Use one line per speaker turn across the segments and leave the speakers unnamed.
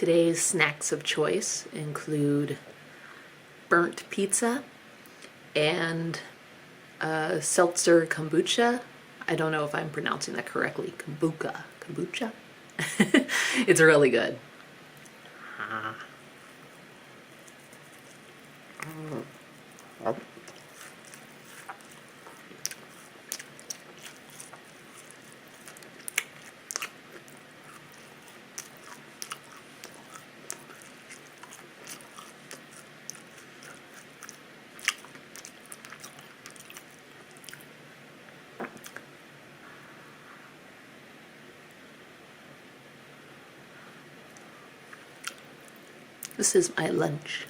Today's snacks of choice include burnt pizza and seltzer kombucha. I don't know if I'm pronouncing that correctly. Kombucha? It's really good. This is my lunch.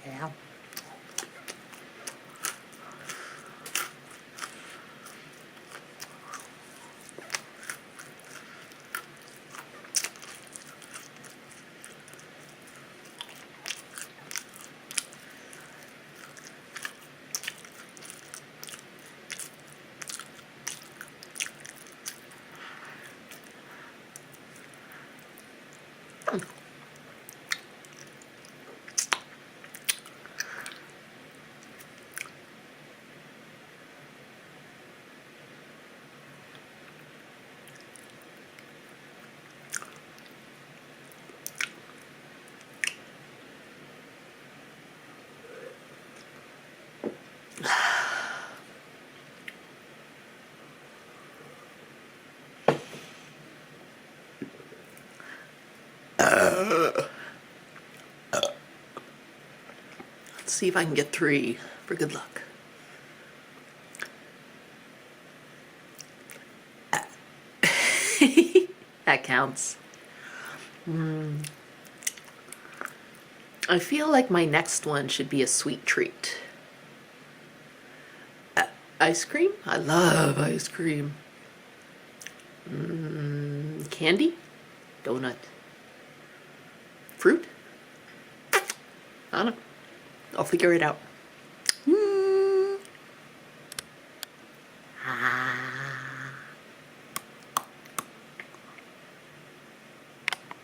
Yeah. Let's see if I can get 3 for good luck. That counts. I feel like my next one should be a sweet treat. Ice cream? I love ice cream. Candy? Donut? Fruit? I don't know. I'll figure it out.